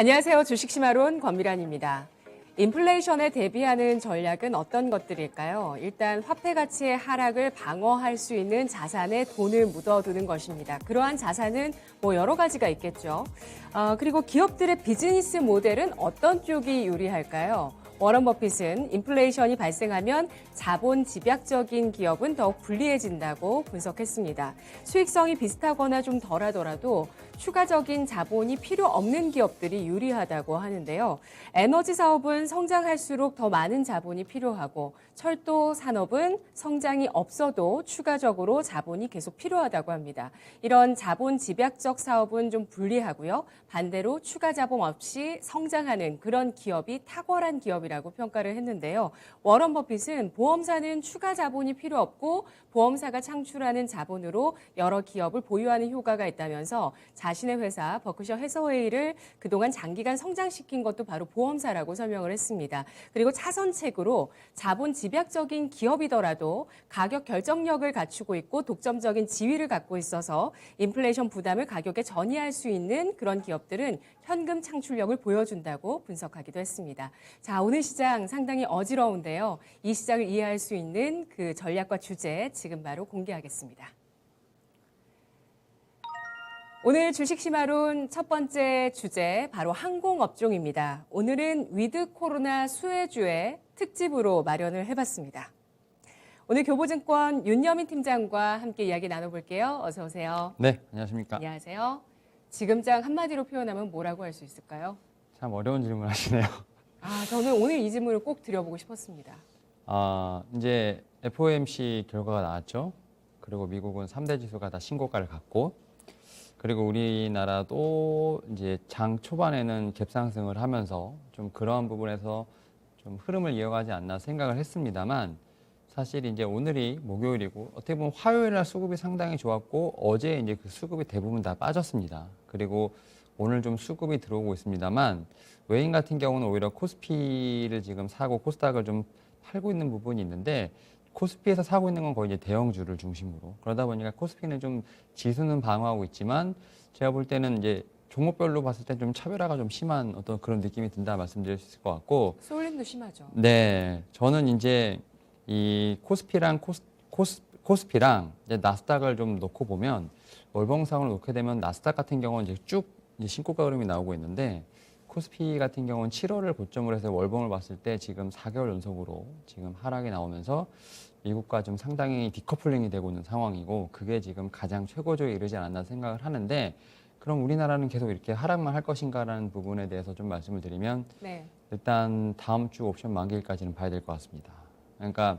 안녕하세요. 주식심화론 권미란입니다. 인플레이션에 대비하는 전략은 어떤 것들일까요? 일단 화폐 가치의 하락을 방어할 수 있는 자산에 돈을 묻어두는 것입니다. 그러한 자산은 여러 가지가 있겠죠. 그리고 기업들의 비즈니스 모델은 어떤 쪽이 유리할까요? 워런 버핏은 인플레이션이 발생하면 자본 집약적인 기업은 더욱 불리해진다고 분석했습니다. 수익성이 비슷하거나 좀 덜하더라도 추가적인 자본이 필요 없는 기업들이 유리하다고 하는데요. 에너지 사업은 성장할수록 더 많은 자본이 필요하고 철도 산업은 성장이 없어도 추가적으로 자본이 계속 필요하다고 합니다. 이런 자본 집약적 사업은 좀 불리하고요. 반대로 추가 자본 없이 성장하는 그런 기업이 탁월한 기업이라고 평가를 했는데요. 워런 버핏은 보험사는 추가 자본이 필요 없고 보험사가 창출하는 자본으로 여러 기업을 보유하는 효과가 있다면서 자신의 회사 버크셔 해서웨이를 그동안 장기간 성장시킨 것도 바로 보험사라고 설명을 했습니다. 그리고 차선책으로 자본 집약적인 기업이더라도 가격 결정력을 갖추고 있고 독점적인 지위를 갖고 있어서 인플레이션 부담을 가격에 전이할 수 있는 그런 기업들은 현금 창출력을 보여준다고 분석하기도 했습니다. 자, 오늘 시장 상당히 어지러운데요. 이 시장을 이해할 수 있는 그 전략과 주제 지금 바로 공개하겠습니다. 오늘 주식심화론 첫 번째 주제 바로 항공업종입니다. 오늘은 위드 코로나 수혜주의 특집으로 마련을 해봤습니다. 오늘 교보증권 윤여민 팀장과 함께 이야기 나눠볼게요. 어서 오세요. 네, 안녕하십니까. 안녕하세요. 지금장 한마디로 표현하면 뭐라고 할 수 있을까요? 참 어려운 질문 하시네요. 저는 오늘 이 질문을 꼭 드려보고 싶었습니다. 이제 FOMC 결과가 나왔죠. 그리고 미국은 3대 지수가 다 신고가를 갔고, 그리고 우리나라도 이제 장 초반에는 갭상승을 하면서 좀 그런 부분에서 좀 흐름을 이어가지 않나 생각을 했습니다만, 사실 이제 오늘이 목요일이고 어떻게 보면 화요일 날 수급이 상당히 좋았고 어제 이제 그 수급이 대부분 다 빠졌습니다. 그리고 오늘 좀 수급이 들어오고 있습니다만 외인 같은 경우는 오히려 코스피를 지금 사고 코스닥을 좀 팔고 있는 부분이 있는데 코스피에서 사고 있는 건 거의 이제 대형주를 중심으로 그러다 보니까 코스피는 좀 지수는 방어하고 있지만 제가 볼 때는 이제 종목별로 봤을 때 좀 차별화가 좀 심한 어떤 그런 느낌이 든다 말씀드릴 수 있을 것 같고 쏠림도 심하죠. 네, 저는 이제 이 코스피랑 코스피랑 이제 나스닥을 좀 놓고 보면 월봉상을 놓게 되면 나스닥 같은 경우는 이제 쭉 이제 신고가 흐름이 나오고 있는데 코스피 같은 경우는 7월을 고점으로 해서 월봉을 봤을 때 지금 4개월 연속으로 지금 하락이 나오면서 미국과 좀 상당히 디커플링이 되고 있는 상황이고 그게 지금 가장 최고조에 이르지 않았나 생각을 하는데 그럼 우리나라는 계속 이렇게 하락만 할 것인가라는 부분에 대해서 좀 말씀을 드리면 네. 일단 다음 주 옵션 만기일까지는 봐야 될 것 같습니다. 그러니까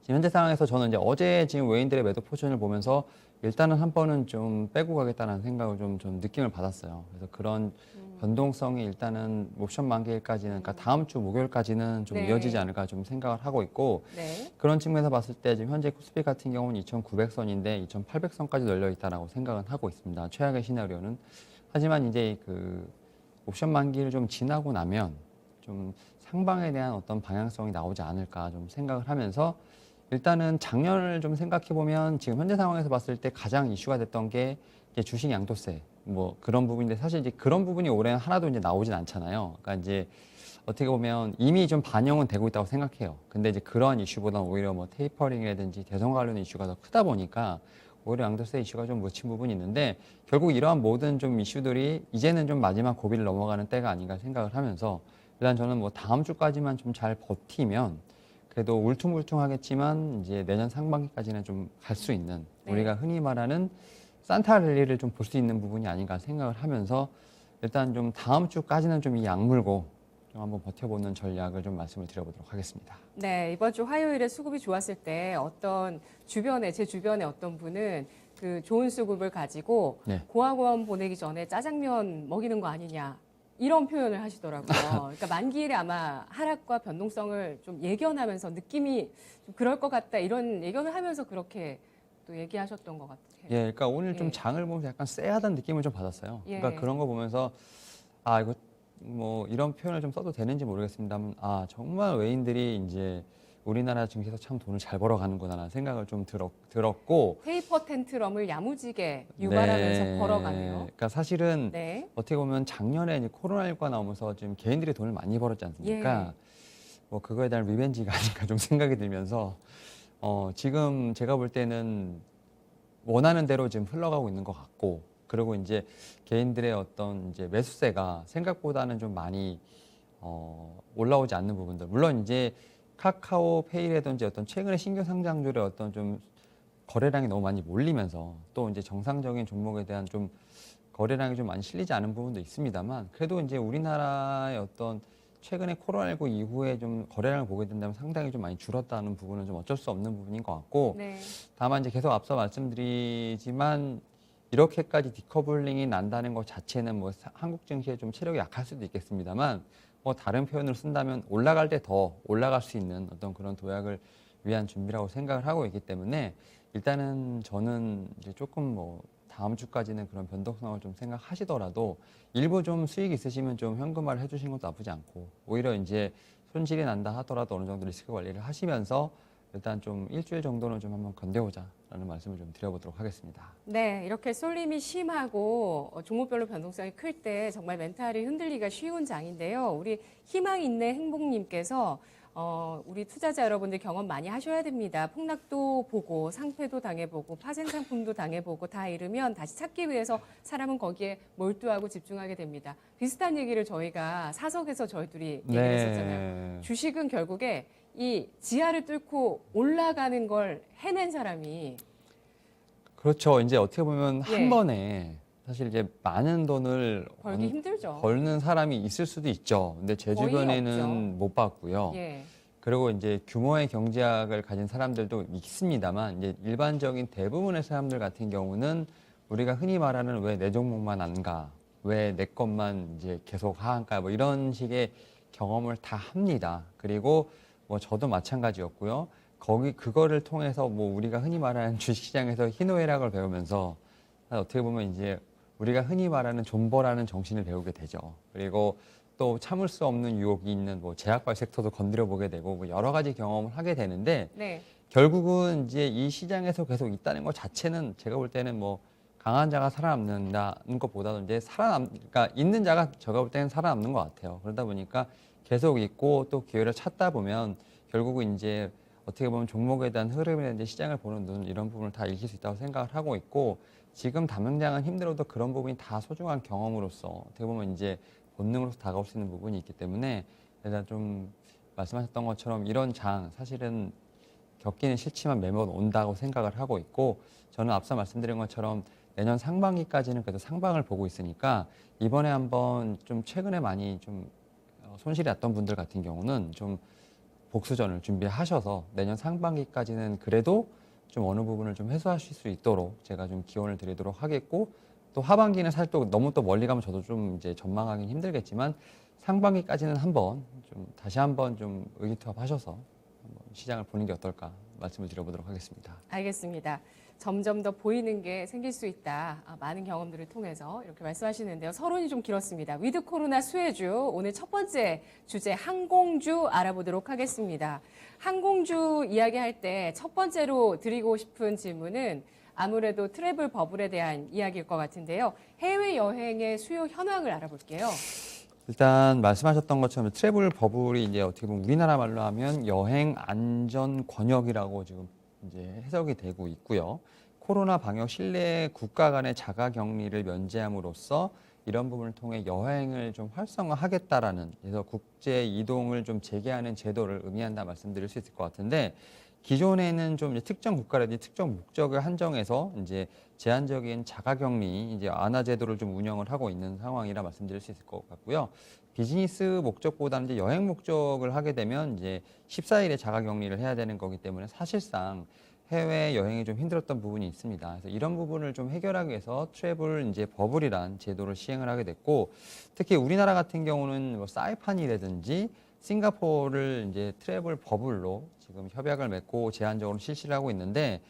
지금 현재 상황에서 저는 이제 어제 지금 외인들의 매도 포지션을 보면서 일단은 한 번은 좀 빼고 가겠다는 생각을 좀 느낌을 받았어요. 그래서 그런 변동성이 일단은 옵션 만기일까지는 그러니까 다음 주 목요일까지는 좀 네. 이어지지 않을까 좀 생각을 하고 있고 네. 그런 측면에서 봤을 때 지금 현재 코스피 같은 경우는 2,900선인데 2,800선까지 널려 있다라고 생각은 하고 있습니다. 최악의 시나리오는 하지만 이제 그 옵션 만기를 좀 지나고 나면 좀 상방에 대한 어떤 방향성이 나오지 않을까 좀 생각을 하면서 일단은 작년을 좀 생각해 보면 지금 현재 상황에서 봤을 때 가장 이슈가 됐던 게 이제 주식 양도세 뭐 그런 부분인데 사실 이제 그런 부분이 올해는 하나도 이제 나오진 않잖아요. 그러니까 이제 어떻게 보면 이미 좀 반영은 되고 있다고 생각해요. 근데 이제 그런 이슈보다는 오히려 뭐 테이퍼링이라든지 대선 관련 이슈가 더 크다 보니까 오히려 양도세 이슈가 좀 묻힌 부분이 있는데 결국 이러한 모든 좀 이슈들이 이제는 좀 마지막 고비를 넘어가는 때가 아닌가 생각을 하면서 일단 저는 뭐 다음 주까지만 좀 잘 버티면 그래도 울퉁불퉁하겠지만 이제 내년 상반기까지는 좀 갈 수 있는 네. 우리가 흔히 말하는 산타 랠리를 좀 볼 수 있는 부분이 아닌가 생각을 하면서 일단 좀 다음 주까지는 좀 이 악물고 좀 한번 버텨보는 전략을 좀 말씀을 드려보도록 하겠습니다. 네, 이번 주 화요일에 수급이 좋았을 때 제 주변에 어떤 분은 그 좋은 수급을 가지고 네. 고학원 보내기 전에 짜장면 먹이는 거 아니냐. 이런 표현을 하시더라고요. 그러니까 만기일에 아마 하락과 변동성을 좀 예견하면서 느낌이 좀 그럴 것 같다. 이런 예견을 하면서 그렇게 또 얘기하셨던 것 같아요. 예, 그러니까 오늘 좀 예. 장을 보면서 약간 쎄하다는 느낌을 좀 받았어요. 예. 그러니까 그런 거 보면서 이거 뭐 이런 표현을 좀 써도 되는지 모르겠습니다만 정말 외인들이 이제 우리나라 증시에서 참 돈을 잘 벌어가는구나라는 생각을 좀 들었고 페이퍼 텐트럼을 야무지게 유발하면서 네. 벌어가네요. 그러니까 사실은 네. 어떻게 보면 작년에 이제 코로나19가 나오면서 지금 개인들이 돈을 많이 벌었지 않습니까? 예. 뭐 그거에 대한 리벤지가 아닌가 좀 생각이 들면서 지금 제가 볼 때는 원하는 대로 지금 흘러가고 있는 것 같고, 그리고 이제 개인들의 어떤 이제 매수세가 생각보다는 좀 많이 올라오지 않는 부분들. 물론 이제 카카오페이라든지 어떤 최근에 신규 상장주의 어떤 좀 거래량이 너무 많이 몰리면서 또 이제 정상적인 종목에 대한 좀 거래량이 좀 많이 실리지 않은 부분도 있습니다만, 그래도 이제 우리나라의 어떤 최근에 코로나19 이후에 좀 거래량을 보게 된다면 상당히 좀 많이 줄었다는 부분은 좀 어쩔 수 없는 부분인 것 같고, 네. 다만 이제 계속 앞서 말씀드리지만 이렇게까지 디커블링이 난다는 것 자체는 뭐 한국 증시에 좀 체력이 약할 수도 있겠습니다만, 뭐 다른 표현을 쓴다면 올라갈 때 더 올라갈 수 있는 어떤 그런 도약을 위한 준비라고 생각을 하고 있기 때문에, 일단은 저는 이제 조금 뭐 다음 주까지는 그런 변동성을 좀 생각하시더라도 일부 좀 수익 있으시면 좀 현금화를 해주시는 것도 나쁘지 않고, 오히려 이제 손실이 난다 하더라도 어느 정도 리스크 관리를 하시면서 일단 좀 일주일 정도는 좀 한번 견뎌보자라는 말씀을 좀 드려보도록 하겠습니다. 네, 이렇게 쏠림이 심하고 종목별로 변동성이 클 때 정말 멘탈이 흔들리기가 쉬운 장인데요. 우리 희망 있는 행복님께서 우리 투자자 여러분들 경험 많이 하셔야 됩니다. 폭락도 보고 상패도 당해보고 파생 상품도 당해보고 다 잃으면 다시 찾기 위해서 사람은 거기에 몰두하고 집중하게 됩니다. 비슷한 얘기를 저희가 사석에서 저희 둘이 얘기를 했었잖아요. 주식은 결국에 이 지하를 뚫고 올라가는 걸 해낸 사람이 그렇죠. 이제 어떻게 보면 예. 한 번에 사실 이제 많은 돈을 벌기 힘들죠. 벌는 사람이 있을 수도 있죠. 근데 제 거의 주변에는 없죠. 못 봤고요. 예. 그리고 이제 규모의 경제학을 가진 사람들도 있습니다만, 이제 일반적인 대부분의 사람들 같은 경우는 우리가 흔히 말하는 왜 내 종목만 안 가, 왜 내 것만 이제 계속 하한가, 뭐 이런 식의 경험을 다 합니다. 그리고 뭐 저도 마찬가지였고요. 그거를 통해서 뭐 우리가 흔히 말하는 주식시장에서 희노애락을 배우면서 어떻게 보면 이제 우리가 흔히 말하는 존버라는 정신을 배우게 되죠. 그리고 또 참을 수 없는 유혹이 있는 뭐 제약발 섹터도 건드려 보게 되고, 뭐 여러 가지 경험을 하게 되는데, 네. 결국은 이제 이 시장에서 계속 있다는 것 자체는 제가 볼 때는 뭐 강한 자가 살아남는다는 것보다도 이제 그러니까 있는 자가 제가 볼 때는 살아남는 것 같아요. 그러다 보니까 계속 있고 또 기회를 찾다 보면 결국은 이제 어떻게 보면 종목에 대한 흐름이라든지 시장을 보는 눈, 이런 부분을 다 읽힐 수 있다고 생각을 하고 있고, 지금 담당장은 힘들어도 그런 부분이 다 소중한 경험으로서 어떻게 보면 이제 본능으로서 다가올 수 있는 부분이 있기 때문에, 일단 좀 말씀하셨던 것처럼 이런 장 사실은 겪기는 싫지만 매번 온다고 생각을 하고 있고, 저는 앞서 말씀드린 것처럼 내년 상반기까지는 그래도 상방을 보고 있으니까, 이번에 한번 좀 최근에 많이 좀 손실이 났던 분들 같은 경우는 좀 복수전을 준비하셔서 내년 상반기까지는 그래도 좀 어느 부분을 좀 해소하실 수 있도록 제가 좀 기원을 드리도록 하겠고, 또 하반기는 사실 또 너무 또 멀리 가면 저도 좀 이제 전망하기는 힘들겠지만, 상반기까지는 한번 좀 다시 한번 좀 의기투합하셔서 한번 시장을 보는 게 어떨까 말씀을 드려보도록 하겠습니다. 알겠습니다. 점점 더 보이는 게 생길 수 있다. 많은 경험들을 통해서 이렇게 말씀하시는데요. 서론이 좀 길었습니다. 위드 코로나 수혜주, 오늘 첫 번째 주제 항공주 알아보도록 하겠습니다. 항공주 이야기할 때 첫 번째로 드리고 싶은 질문은 아무래도 트래블 버블에 대한 이야기일 것 같은데요. 해외여행의 수요 현황을 알아볼게요. 일단 말씀하셨던 것처럼 트래블 버블이 이제 어떻게 보면 우리나라 말로 하면 여행 안전 권역이라고 지금 이제 해석이 되고 있고요. 코로나 방역 실내 국가 간의 자가 격리를 면제함으로써 이런 부분을 통해 여행을 좀 활성화하겠다라는, 그래서 국제 이동을 좀 재개하는 제도를 의미한다 말씀드릴 수 있을 것 같은데, 기존에는 좀 이제 특정 국가라든지 특정 목적을 한정해서 이제 제한적인 자가격리 이제 완화 제도를 좀 운영을 하고 있는 상황이라 말씀드릴 수 있을 것 같고요. 비즈니스 목적보다는 이제 여행 목적을 하게 되면 이제 14일에 자가격리를 해야 되는 거기 때문에 사실상 해외 여행이 좀 힘들었던 부분이 있습니다. 그래서 이런 부분을 좀 해결하기 위해서 트래블 이제 버블이란 제도를 시행을 하게 됐고, 특히 우리나라 같은 경우는 뭐 사이판이라든지 싱가포르를 이제 트래블 버블로 지금 협약을 맺고 제한적으로 실시를 하고 있는데,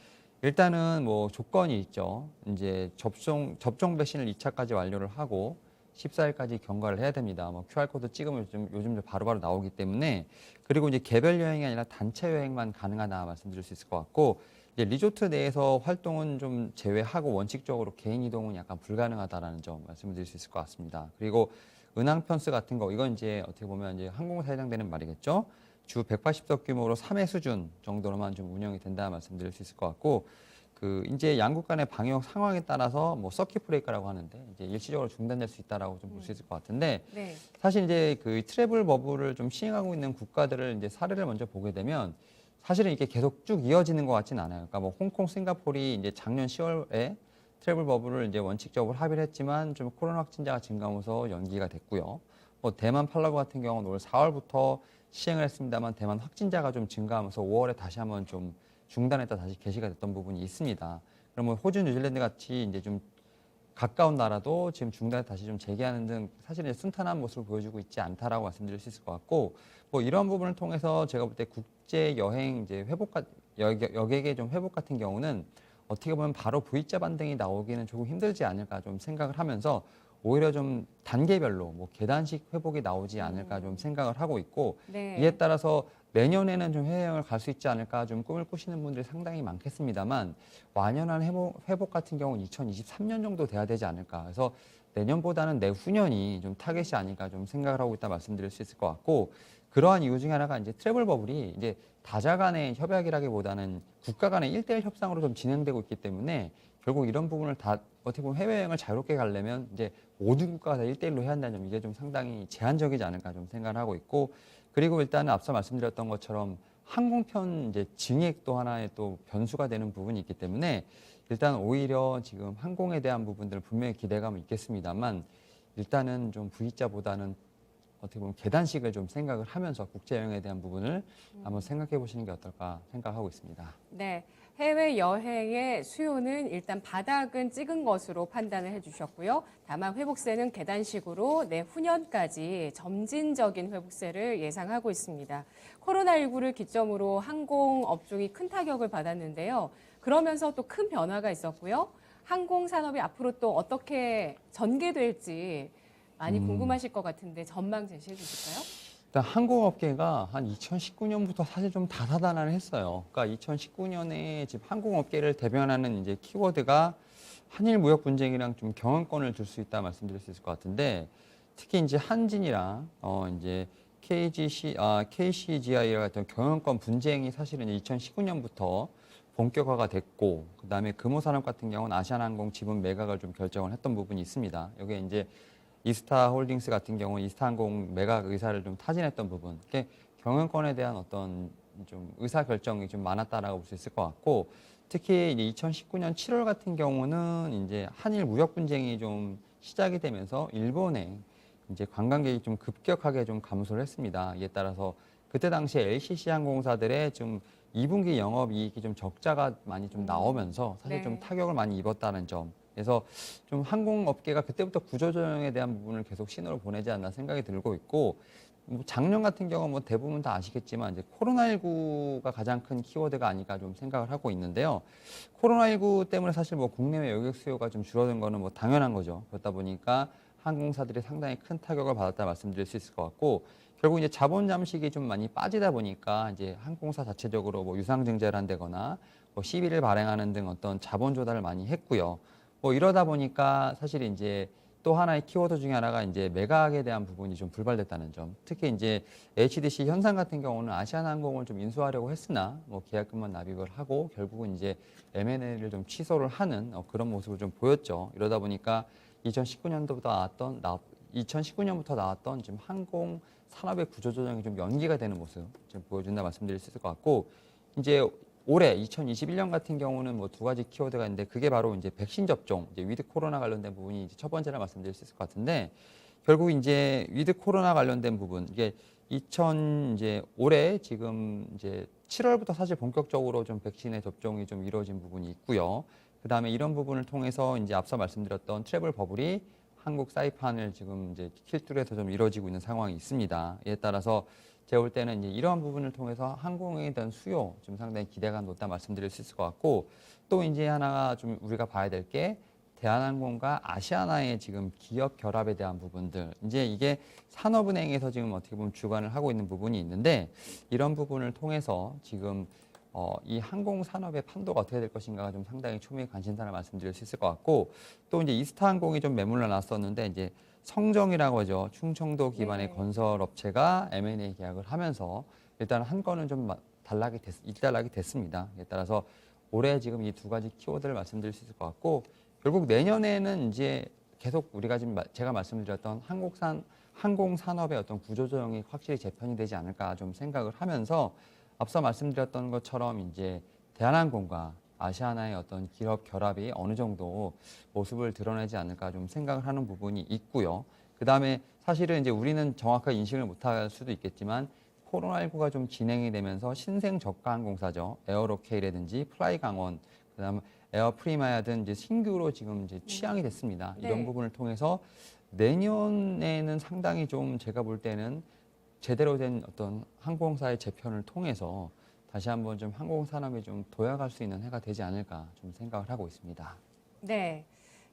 일단은 뭐 조건이 있죠. 이제 접종 백신을 2차까지 완료를 하고, 14일까지 경과를 해야 됩니다. 뭐 QR코드 찍으면 요즘 바로바로 나오기 때문에 그리고 이제 개별 여행이 아니라 단체 여행만 가능하다 말씀드릴 수 있을 것 같고 이제 리조트 내에서 활동은 좀 제외하고 원칙적으로 개인 이동은 약간 불가능하다라는 점 말씀드릴 수 있을 것 같습니다. 그리고 은항 편스 같은 거 이건 이제 어떻게 보면 이제 항공사에 해당되는 말이겠죠. 주 180석 규모로 3회 수준 정도로만 좀 운영이 된다 말씀드릴 수 있을 것 같고 그 이제 양국 간의 방역 상황에 따라서 뭐 서킷 브레이커라고 하는데 이제 일시적으로 중단될 수 있다라고 좀 볼 수 있을 것 같은데 네. 사실 이제 그 트래블 버블을 좀 시행하고 있는 국가들을 이제 사례를 먼저 보게 되면 사실은 이게 계속 쭉 이어지는 것 같지는 않아요. 그러니까 뭐 홍콩, 싱가포르이 이제 작년 10월에 트래블 버블을 이제 원칙적으로 합의를 했지만 좀 코로나 확진자가 증가하면서 연기가 됐고요. 뭐 대만 팔라고 같은 경우는 올 4월부터 시행을 했습니다만 대만 확진자가 좀 증가하면서 5월에 다시 한번 좀 중단했다 다시 개시가 됐던 부분이 있습니다. 그러면 호주, 뉴질랜드 같이 이제 좀 가까운 나라도 지금 중단에 다시 좀 재개하는 등 사실 순탄한 모습을 보여주고 있지 않다라고 말씀드릴 수 있을 것 같고 뭐 이런 부분을 통해서 제가 볼 때 국제 여행 이제 여객의 좀 회복 같은 경우는 어떻게 보면 바로 V자 반등이 나오기는 조금 힘들지 않을까 좀 생각을 하면서 오히려 좀 단계별로 뭐 계단식 회복이 나오지 않을까 좀 생각을 하고 있고 네. 이에 따라서 내년에는 좀 해외여행을 갈 수 있지 않을까 좀 꿈을 꾸시는 분들이 상당히 많겠습니다만 완연한 회복 같은 경우는 2023년 정도 돼야 되지 않을까. 그래서 내년보다는 내후년이 좀 타겟이 아닐까 좀 생각을 하고 있다 말씀드릴 수 있을 것 같고 그러한 이유 중에 하나가 이제 트래블 버블이 이제 다자 간의 협약이라기보다는 국가 간의 1대1 협상으로 좀 진행되고 있기 때문에 결국 이런 부분을 다 어떻게 보면 해외여행을 자유롭게 가려면 이제 모든 국가가 다 1대1로 해야 한다는 점 이게 좀 상당히 제한적이지 않을까 좀 생각을 하고 있고 그리고 일단은 앞서 말씀드렸던 것처럼 항공편 이제 증액도 하나의 또 변수가 되는 부분이 있기 때문에 일단 오히려 지금 항공에 대한 부분들 분명히 기대감은 있겠습니다만 일단은 좀 V자보다는 어떻게 보면 계단식을 좀 생각을 하면서 국제 여행에 대한 부분을 한번 생각해 보시는 게 어떨까 생각하고 있습니다. 네. 해외 여행의 수요는 일단 바닥은 찍은 것으로 판단을 해주셨고요. 다만 회복세는 계단식으로 내후년까지 점진적인 회복세를 예상하고 있습니다. 코로나19를 기점으로 항공업종이 큰 타격을 받았는데요. 그러면서 또 큰 변화가 있었고요. 항공산업이 앞으로 또 어떻게 전개될지 많이 궁금하실 것 같은데 전망 제시해 주실까요? 일단 항공업계가 한 2019년부터 사실 좀 다사다난을 했어요. 그러니까 2019년에 지금 항공업계를 대변하는 이제 키워드가 한일 무역 분쟁이랑 좀 경영권을 들 수 있다 말씀드릴 수 있을 것 같은데 특히 이제 한진이랑 이제 KCGI 같은 경영권 분쟁이 사실은 2019년부터 본격화가 됐고 그다음에 금호산업 같은 경우는 아시아나항공 지분 매각을 좀 결정을 했던 부분이 있습니다. 여기에 이제 이스타홀딩스 같은 경우는 이스타항공 매각 의사를 좀 타진했던 부분, 이게 경영권에 대한 어떤 좀 의사 결정이 좀 많았다라고 볼 수 있을 것 같고, 특히 이제 2019년 7월 같은 경우는 이제 한일 무역 분쟁이 좀 시작이 되면서 일본에 이제 관광객이 좀 급격하게 좀 감소를 했습니다. 이에 따라서 그때 당시에 LCC 항공사들의 좀 2분기 영업이익이 좀 적자가 많이 좀 나오면서 사실 좀 네. 타격을 많이 입었다는 점. 그래서 좀 항공업계가 그때부터 구조조정에 대한 부분을 계속 신호를 보내지 않나 생각이 들고 있고 뭐 작년 같은 경우 뭐 대부분 다 아시겠지만 이제 코로나19가 가장 큰 키워드가 아닐까 좀 생각을 하고 있는데요. 코로나19 때문에 사실 뭐 국내외 여객 수요가 좀 줄어든 거는 뭐 당연한 거죠. 그렇다 보니까 항공사들이 상당히 큰 타격을 받았다 말씀드릴 수 있을 것 같고 결국 이제 자본 잠식이 좀 많이 빠지다 보니까 이제 항공사 자체적으로 뭐 유상증자를 한다거나 뭐 시비를 발행하는 등 어떤 자본 조달을 많이 했고요. 뭐 이러다 보니까 사실 이제 또 하나의 키워드 중에 하나가 이제 매각에 대한 부분이 좀 불발됐다는 점. 특히 이제 HDC 현상 같은 경우는 아시아나항공을 좀 인수하려고 했으나 뭐 계약금만 납입을 하고 결국은 이제 M&A를 좀 취소를 하는 그런 모습을 좀 보였죠. 이러다 보니까 2019년부터 나왔던 지금 항공 산업의 구조조정이 좀 연기가 되는 모습 좀 보여준다 말씀드릴 수 있을 것 같고 이제 올해 2021년 같은 경우는 뭐 두 가지 키워드가 있는데 그게 바로 이제 백신 접종, 이제 위드 코로나 관련된 부분이 이제 첫 번째라 말씀드릴 수 있을 것 같은데 결국 이제 위드 코로나 관련된 부분 이게 이제 올해 지금 이제 7월부터 사실 본격적으로 좀 백신의 접종이 좀 이루어진 부분이 있고요. 그다음에 이런 부분을 통해서 이제 앞서 말씀드렸던 트래블 버블이 한국 사이판을 지금 이제 킬투에서 좀 이루어지고 있는 상황이 있습니다. 이에 따라서 제가 볼 때는 이제 이러한 부분을 통해서 항공에 대한 수요 좀 상당히 기대가 높다 말씀드릴 수 있을 것 같고 또 이제 하나가 좀 우리가 봐야 될 게 대한항공과 아시아나의 지금 기업 결합에 대한 부분들, 이제 이게 산업은행에서 지금 어떻게 보면 주관을 하고 있는 부분이 있는데 이런 부분을 통해서 지금 이 항공 산업의 판도가 어떻게 될 것인가가 좀 상당히 초미의 관심사를 말씀드릴 수 있을 것 같고 또 이제 이스타항공이 좀 매물러 놨었는데 이제 성정이라고 하죠. 충청도 기반의 네. 건설 업체가 M&A 계약을 하면서 일단 한 건은 좀 일단락이 됐습니다. 에 따라서 올해 지금 이 두 가지 키워드를 말씀드릴 수 있을 것 같고 결국 내년에는 이제 계속 우리가 지금 제가 말씀드렸던 항공 산업의 어떤 구조조정이 확실히 재편이 되지 않을까 좀 생각을 하면서 앞서 말씀드렸던 것처럼 이제 대한항공과 아시아나의 어떤 기업 결합이 어느 정도 모습을 드러내지 않을까 좀 생각을 하는 부분이 있고요. 그 다음에 사실은 이제 우리는 정확하게 인식을 못할 수도 있겠지만 코로나19가 좀 진행이 되면서 신생 저가 항공사죠. 에어로케이라든지 플라이강원, 그다음 에어프리마야 등 이제 신규로 지금 이제 취항이 됐습니다. 네. 이런 부분을 통해서 내년에는 상당히 좀 제가 볼 때는 제대로 된 어떤 항공사의 재편을 통해서 다시 한번 좀 항공 산업이 좀 도약할 수 있는 해가 되지 않을까 좀 생각을 하고 있습니다. 네.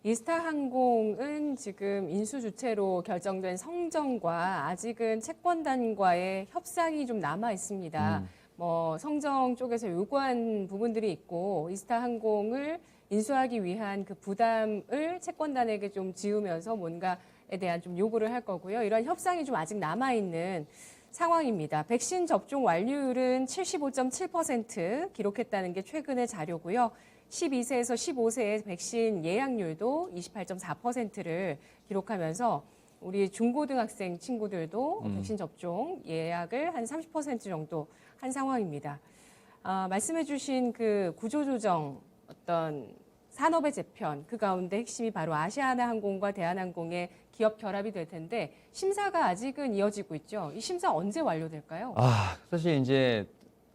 이스타항공은 지금 인수 주체로 결정된 성정과 아직은 채권단과의 협상이 좀 남아 있습니다. 뭐 성정 쪽에서 요구한 부분들이 있고 이스타항공을 인수하기 위한 그 부담을 채권단에게 좀 지우면서 뭔가에 대한 좀 요구를 할 거고요. 이런 협상이 좀 아직 남아 있는 상황입니다. 백신 접종 완료율은 75.7% 기록했다는 게 최근의 자료고요. 12세에서 15세의 백신 예약률도 28.4%를 기록하면서 우리 중고등학생 친구들도 백신 접종 예약을 한 30% 정도 한 상황입니다. 말씀해 주신 그 구조조정 어떤 산업의 재편 그 가운데 핵심이 바로 아시아나 항공과 대한항공의 기업 결합이 될 텐데 심사가 아직은 이어지고 있죠. 이 심사 언제 완료될까요? 사실 이제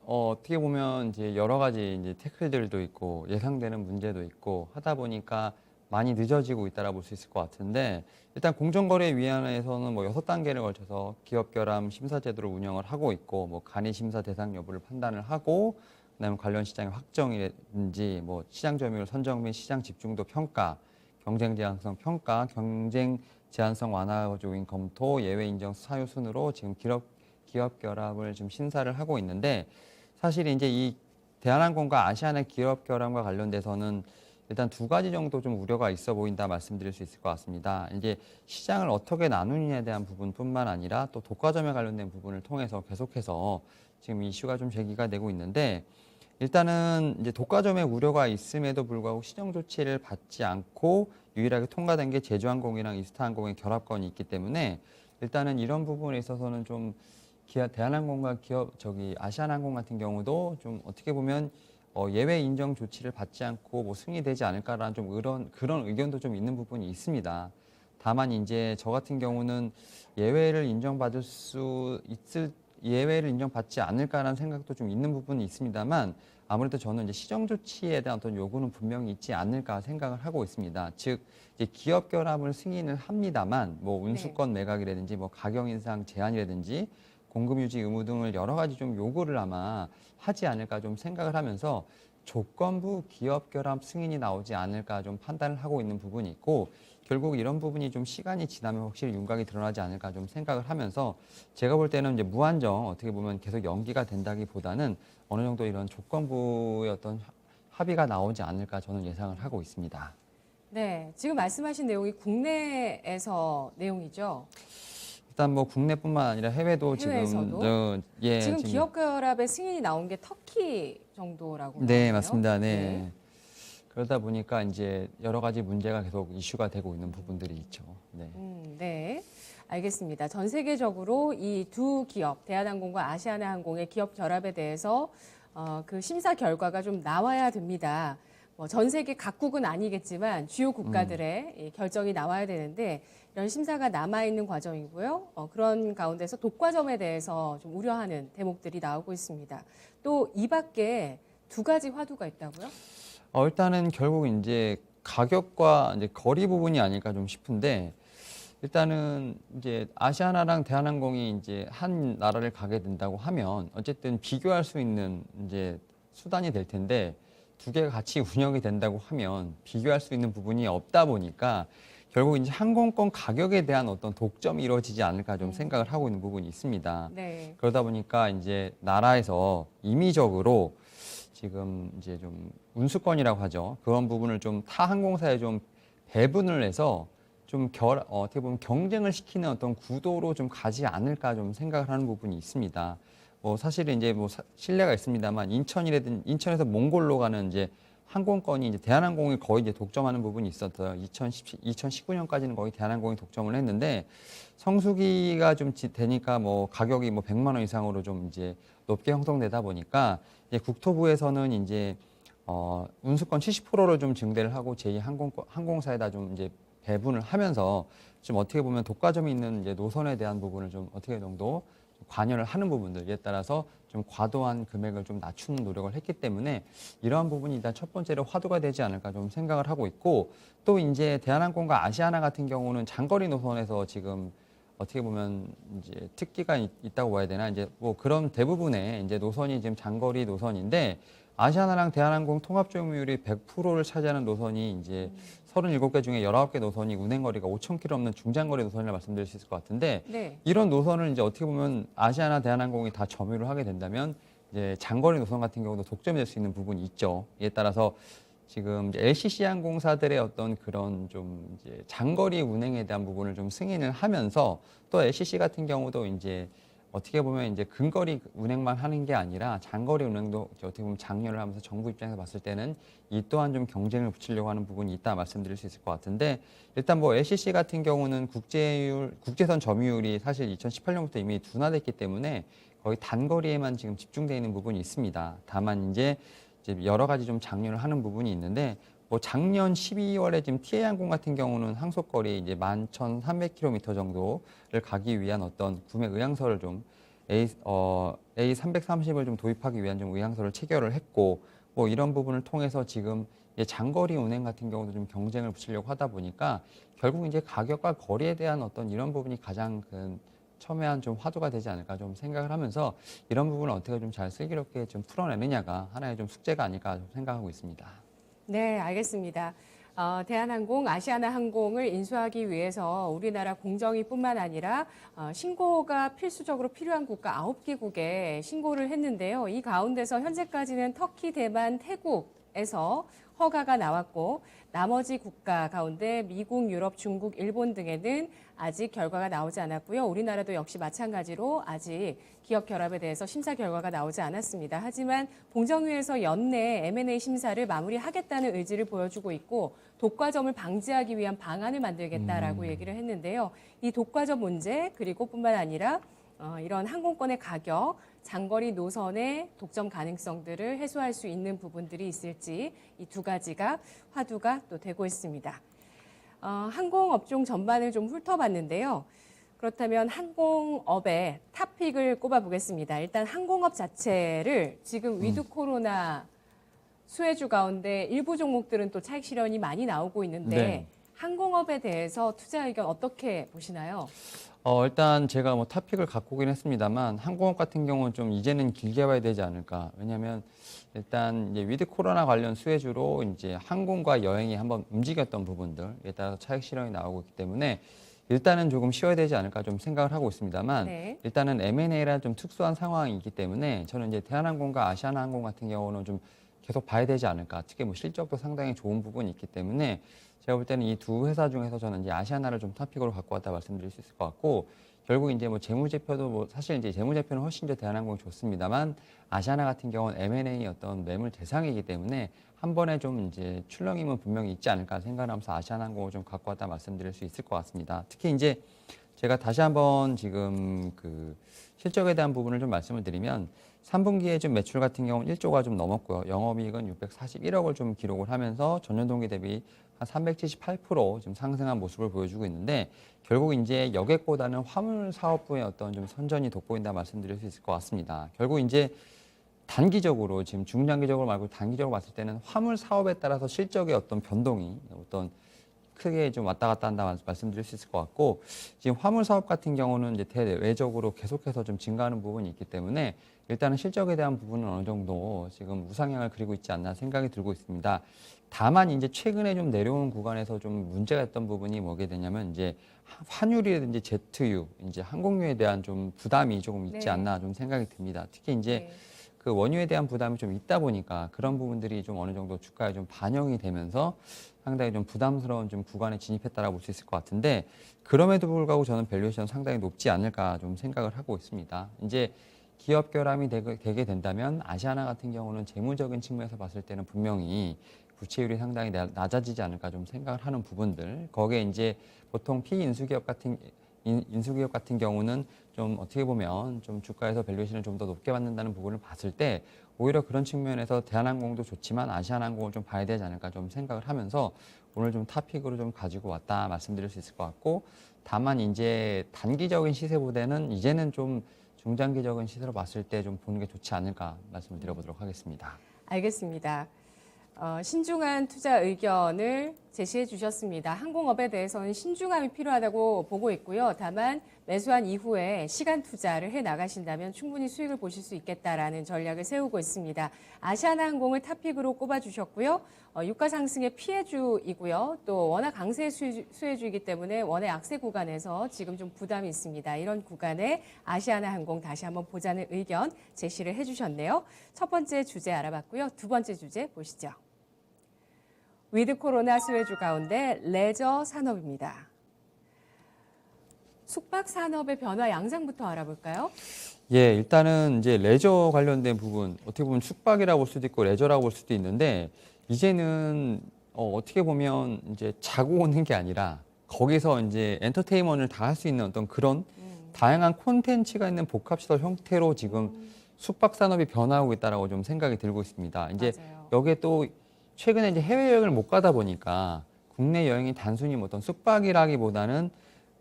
어떻게 보면 이제 여러 가지 이제 태클들도 있고 예상되는 문제도 있고 하다 보니까 많이 늦어지고 있다라 볼 수 있을 것 같은데 일단 공정거래위원회에서는 뭐 6단계를 걸쳐서 기업 결합 심사 제도를 운영을 하고 있고 뭐 간이 심사 대상 여부를 판단을 하고 그다음에 관련 시장의 확정이라든지 뭐 시장 점유율 선정 및 시장 집중도 평가, 경쟁 제한성 평가, 경쟁 제한성 완화 조인 검토, 예외 인정 사유 순으로 지금 기업 결합을 좀 심사를 하고 있는데 사실 이제 이 대한항공과 아시아나 기업 결합과 관련돼서는 일단 두 가지 정도 좀 우려가 있어 보인다 말씀드릴 수 있을 것 같습니다. 이제 시장을 어떻게 나누느냐에 대한 부분뿐만 아니라 또 독과점에 관련된 부분을 통해서 계속해서 지금 이슈가 좀 제기가 되고 있는데 일단은 이제 독과점의 우려가 있음에도 불구하고 시정 조치를 받지 않고 유일하게 통과된 게 제주항공이랑 이스타항공의 결합건이 있기 때문에 일단은 이런 부분에 있어서는 좀 대한항공과 아시아나항공 같은 경우도 좀 어떻게 보면 예외 인정 조치를 받지 않고 뭐 승인되지 않을까라는 좀 그런 의견도 좀 있는 부분이 있습니다. 다만 이제 저 같은 경우는 예외를 인정받지 않을까라는 생각도 좀 있는 부분이 있습니다만 아무래도 저는 이제 시정 조치에 대한 어떤 요구는 분명히 있지 않을까 생각을 하고 있습니다. 즉 이제 기업 결합을 승인을 합니다만 뭐 운수권 매각이라든지 뭐 가격 인상 제한이라든지 공급 유지 의무 등을 여러 가지 좀 요구를 아마 하지 않을까 좀 생각을 하면서 조건부 기업 결합 승인이 나오지 않을까 좀 판단을 하고 있는 부분이 있고 결국 이런 부분이 좀 시간이 지나면 확실히 윤곽이 드러나지 않을까 좀 생각을 하면서 제가 볼 때는 이제 무한정 어떻게 보면 계속 연기가 된다기보다는 어느 정도 이런 조건부의 어떤 합의가 나오지 않을까 저는 예상을 하고 있습니다. 네, 지금 말씀하신 내용이 국내에서 내용이죠. 일단 뭐 국내뿐만 아니라 해외도 해외에서도? 지금 기업 결합의 승인이 나온 게 터키 정도라고 네, 나오네요. 맞습니다. 네. 그러다 보니까 이제 여러 가지 문제가 계속 이슈가 되고 있는 부분들이 있죠. 네. 네, 알겠습니다. 전 세계적으로 이 두 기업, 대한항공과 아시아나항공의 기업 결합에 대해서 그 심사 결과가 좀 나와야 됩니다. 뭐 전 세계 각국은 아니겠지만 주요 국가들의 이 결정이 나와야 되는데 이런 심사가 남아 있는 과정이고요. 그런 가운데서 독과점에 대해서 좀 우려하는 대목들이 나오고 있습니다. 또 이 밖에 두 가지 화두가 있다고요? 일단은 결국 이제 가격과 이제 거리 부분이 아닐까 좀 싶은데 일단은 이제 아시아나랑 대한항공이 이제 한 나라를 가게 된다고 하면 어쨌든 비교할 수 있는 이제 수단이 될 텐데 두 개가 같이 운영이 된다고 하면 비교할 수 있는 부분이 없다 보니까 결국 이제 항공권 가격에 대한 어떤 독점이 이루어지지 않을까 좀 생각을 하고 있는 부분이 있습니다. 네. 그러다 보니까 이제 나라에서 임의적으로 지금 이제 좀 운수권이라고 하죠. 그런 부분을 좀 타 항공사에 좀 배분을 해서 좀 어떻게 보면 경쟁을 시키는 어떤 구도로 좀 가지 않을까 좀 생각을 하는 부분이 있습니다. 뭐 사실은 이제 뭐 신뢰가 있습니다만 인천에서 몽골로 가는 이제 항공권이 이제 대한항공이 거의 이제 독점하는 부분이 있었어요. 2019년까지는 거의 대한항공이 독점을 했는데 성수기가 좀 되니까 뭐 가격이 뭐 100만 원 이상으로 좀 이제 높게 형성되다 보니까 이제 국토부에서는 이제 운수권 70%를 좀 증대를 하고 항공사에다 좀 이제 배분을 하면서 좀 어떻게 보면 독과점이 있는 이제 노선에 대한 부분을 좀 어떻게 정도 관여를 하는 부분들에 따라서 좀 과도한 금액을 좀 낮추는 노력을 했기 때문에 이러한 부분이 일단 첫 번째로 화두가 되지 않을까 좀 생각을 하고 있고 또 이제 대한항공과 아시아나 같은 경우는 장거리 노선에서 지금 어떻게 보면 이제 특기가 있다고 봐야 되나 이제 뭐 그런 대부분의 이제 노선이 지금 장거리 노선인데 아시아나랑 대한항공 통합 점유율이 100%를 차지하는 노선이 이제 37개 중에 19개 노선이 운행거리가 5,000km 넘는 중장거리 노선이라 말씀드릴 수 있을 것 같은데 네. 이런 노선을 이제 어떻게 보면 아시아나 대한항공이 다 점유를 하게 된다면 이제 장거리 노선 같은 경우도 독점이 될 수 있는 부분이 있죠. 이에 따라서 지금 이제 LCC 항공사들의 어떤 그런 좀 이제 장거리 운행에 대한 부분을 좀 승인을 하면서 또 LCC 같은 경우도 이제 어떻게 보면 이제 근거리 운행만 하는 게 아니라 장거리 운행도 이제 어떻게 보면 장려를 하면서 정부 입장에서 봤을 때는 이 또한 좀 경쟁을 붙이려고 하는 부분이 있다 말씀드릴 수 있을 것 같은데 일단 뭐 LCC 같은 경우는 국제선 점유율이 사실 2018년부터 이미 둔화됐기 때문에 거의 단거리에만 지금 집중되어 있는 부분이 있습니다. 다만 이제 여러 가지 좀 장려를 하는 부분이 있는데 뭐 작년 12월에 지금 TA항공 같은 경우는 항속거리 이제 11,300km 정도를 가기 위한 어떤 구매 의향서를 좀 A330을 좀 도입하기 위한 좀 의향서를 체결을 했고 뭐 이런 부분을 통해서 지금 이제 장거리 운행 같은 경우도 좀 경쟁을 붙이려고 하다 보니까 결국 이제 가격과 거리에 대한 어떤 이런 부분이 가장 큰 첨예한 좀 화두가 되지 않을까 좀 생각을 하면서 이런 부분을 어떻게 좀 잘 슬기롭게 좀 풀어내느냐가 하나의 좀 숙제가 아닐까 좀 생각하고 있습니다. 네, 알겠습니다. 대한항공, 아시아나항공을 인수하기 위해서 우리나라 공정위뿐만 아니라 신고가 필수적으로 필요한 국가 9개국에 신고를 했는데요. 이 가운데서 현재까지는 터키, 대만, 태국에서 허가가 나왔고 나머지 국가 가운데 미국, 유럽, 중국, 일본 등에는 아직 결과가 나오지 않았고요. 우리나라도 역시 마찬가지로 아직 기업 결합에 대해서 심사 결과가 나오지 않았습니다. 하지만 공정위에서 연내 M&A 심사를 마무리하겠다는 의지를 보여주고 있고 독과점을 방지하기 위한 방안을 만들겠다라고 얘기를 했는데요. 이 독과점 문제 그리고 뿐만 아니라 이런 항공권의 가격, 장거리 노선의 독점 가능성들을 해소할 수 있는 부분들이 있을지 이 두 가지가 화두가 또 되고 있습니다. 항공업종 전반을 좀 훑어봤는데요. 그렇다면 항공업의 탑픽을 꼽아보겠습니다. 일단 항공업 자체를 지금 위드 코로나 수혜주 가운데 일부 종목들은 또 차익 실현이 많이 나오고 있는데 네. 항공업에 대해서 투자 의견 어떻게 보시나요? 일단 제가 뭐 탑픽을 갖고 오긴 했습니다만 항공업 같은 경우는 좀 이제는 길게 봐야 되지 않을까. 왜냐하면 일단 이제 위드 코로나 관련 수혜주로 이제 항공과 여행이 한번 움직였던 부분들에 따라서 차익 실현이 나오고 있기 때문에 일단은 조금 쉬어야 되지 않을까 좀 생각을 하고 있습니다만 네. 일단은 M&A라 좀 특수한 상황이기 때문에 저는 이제 대한항공과 아시아나항공 같은 경우는 좀 계속 봐야 되지 않을까. 특히 뭐 실적도 상당히 좋은 부분이 있기 때문에 제가 볼 때는 이 두 회사 중에서 저는 이제 아시아나를 좀 탑픽으로 갖고 왔다 말씀드릴 수 있을 것 같고 결국 이제 뭐 재무제표도 뭐 사실 이제 재무제표는 훨씬 더 대한항공이 좋습니다만 아시아나 같은 경우는 M&A 어떤 매물 대상이기 때문에 한 번에 좀 이제 출렁임은 분명히 있지 않을까 생각하면서 아시아나항공을 좀 갖고 왔다 말씀드릴 수 있을 것 같습니다. 특히 이제 제가 다시 한번 지금 그 실적에 대한 부분을 좀 말씀을 드리면 3분기에 좀 매출 같은 경우는 1조가 좀 넘었고요. 영업이익은 641억을 좀 기록을 하면서 전년 동기 대비 한 378% 좀 상승한 모습을 보여주고 있는데 결국 이제 여객보다는 화물 사업부의 어떤 좀 선전이 돋보인다 말씀드릴 수 있을 것 같습니다. 결국 이제 단기적으로 지금 중장기적으로 말고 단기적으로 봤을 때는 화물 사업에 따라서 실적의 어떤 변동이 어떤 크게 좀 왔다 갔다 한다 말씀드릴 수 있을 것 같고, 지금 화물 사업 같은 경우는 이제 대외적으로 계속해서 좀 증가하는 부분이 있기 때문에 일단은 실적에 대한 부분은 어느 정도 지금 우상향을 그리고 있지 않나 생각이 들고 있습니다. 다만 이제 최근에 좀 내려온 구간에서 좀 문제가 있던 부분이 뭐게 되냐면 이제 환율이라든지 제트유, 이제 항공유에 대한 좀 부담이 조금 있지 네. 않나 좀 생각이 듭니다. 특히 이제 네. 그 원유에 대한 부담이 좀 있다 보니까 그런 부분들이 좀 어느 정도 주가에 좀 반영이 되면서 상당히 좀 부담스러운 좀 구간에 진입했다라고 볼 수 있을 것 같은데, 그럼에도 불구하고 저는 밸류에이션 상당히 높지 않을까 좀 생각을 하고 있습니다. 이제 기업 결함이 되게 된다면 아시아나 같은 경우는 재무적인 측면에서 봤을 때는 분명히 부채율이 상당히 낮아지지 않을까 좀 생각을 하는 부분들, 거기에 이제 보통 피인수기업 인수기업 같은 경우는 좀 어떻게 보면 좀 주가에서 밸류에이션을 좀 더 높게 받는다는 부분을 봤을 때 오히려 그런 측면에서 대한항공도 좋지만 아시아나항공을 좀 봐야 되지 않을까 좀 생각을 하면서 오늘 좀 탑픽으로 좀 가지고 왔다 말씀드릴 수 있을 것 같고, 다만 이제 단기적인 시세보다는 이제는 좀 중장기적인 시세로 봤을 때 좀 보는 게 좋지 않을까 말씀을 드려보도록 하겠습니다. 알겠습니다. 신중한 투자 의견을 제시해 주셨습니다. 항공업에 대해서는 신중함이 필요하다고 보고 있고요. 다만 매수한 이후에 시간 투자를 해 나가신다면 충분히 수익을 보실 수 있겠다라는 전략을 세우고 있습니다. 아시아나항공을 탑픽으로 꼽아주셨고요. 유가 상승의 피해주이고요. 또 워낙 강세 수혜주이기 때문에 원의 악세 구간에서 지금 좀 부담이 있습니다. 이런 구간에 아시아나항공 다시 한번 보자는 의견 제시를 해주셨네요. 첫 번째 주제 알아봤고요. 두 번째 주제 보시죠. 위드 코로나 수혜주 가운데 레저 산업입니다. 숙박 산업의 변화 양상부터 알아볼까요? 예, 일단은 이제 레저 관련된 부분, 어떻게 보면 숙박이라고 볼 수도 있고 레저라고 볼 수도 있는데, 이제는 어떻게 보면 이제 자고 오는 게 아니라 거기서 이제 엔터테인먼트를 다 할 수 있는 어떤 그런 다양한 콘텐츠가 있는 복합시설 형태로 지금 숙박 산업이 변화하고 있다라고 좀 생각이 들고 있습니다. 이제 맞아요. 여기에 또 최근에 이제 해외여행을 못 가다 보니까 국내 여행이 단순히 뭐 어떤 숙박이라기보다는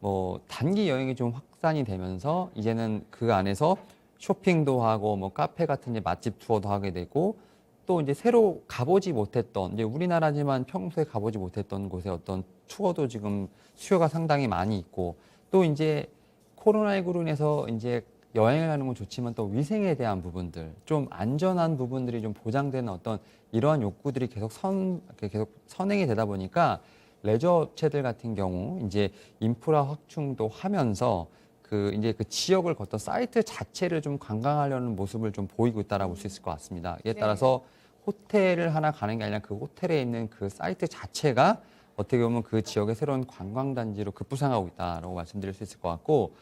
뭐 단기 여행이 좀 확산이 되면서 이제는 그 안에서 쇼핑도 하고 뭐 카페 같은 이제 맛집 투어도 하게 되고, 또 이제 새로 가보지 못했던 이제 우리나라지만 평소에 가보지 못했던 곳에 어떤 투어도 지금 수요가 상당히 많이 있고, 또 이제 코로나19로 인해서 이제 여행을 하는 건 좋지만 또 위생에 대한 부분들, 좀 안전한 부분들이 좀 보장되는 어떤 이러한 욕구들이 계속 선행이 되다 보니까 레저 업체들 같은 경우 이제 인프라 확충도 하면서 그 이제 그 지역을 걷던 사이트 자체를 좀 관광하려는 모습을 좀 보이고 있다라고 볼 수 있을 것 같습니다. 이에 네. 따라서 호텔을 하나 가는 게 아니라 그 호텔에 있는 그 사이트 자체가 어떻게 보면 그 지역의 새로운 관광단지로 급부상하고 있다라고 말씀드릴 수 있을 것 같고,